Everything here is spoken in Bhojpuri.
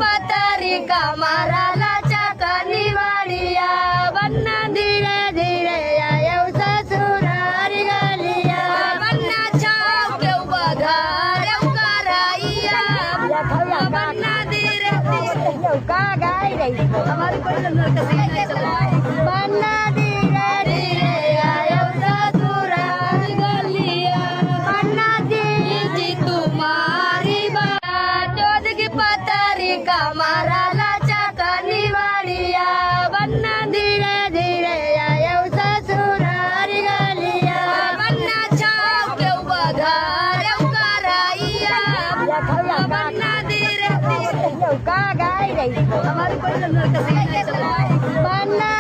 पतारी कमाराला चाकनी मारिया बन्ना धीरे धीरे आयो ससुरारी गलिया बन्ना छाव के बघार कराइया बन्ना धीरे धीरे का गाय रही हमारी कोई बन्ना धीरे धीरे आयो ससुरारी गलिया बन्ना जी तुम्हारी चौध की पतारी कमाराला चाकनी मारिया बन्ना धीरे धीरे आयो ससुरारी गलिया बन्ना छाव के बघार कराइया बन्ना धीरे धीरे का गाय रही हमारी कोई बन्ना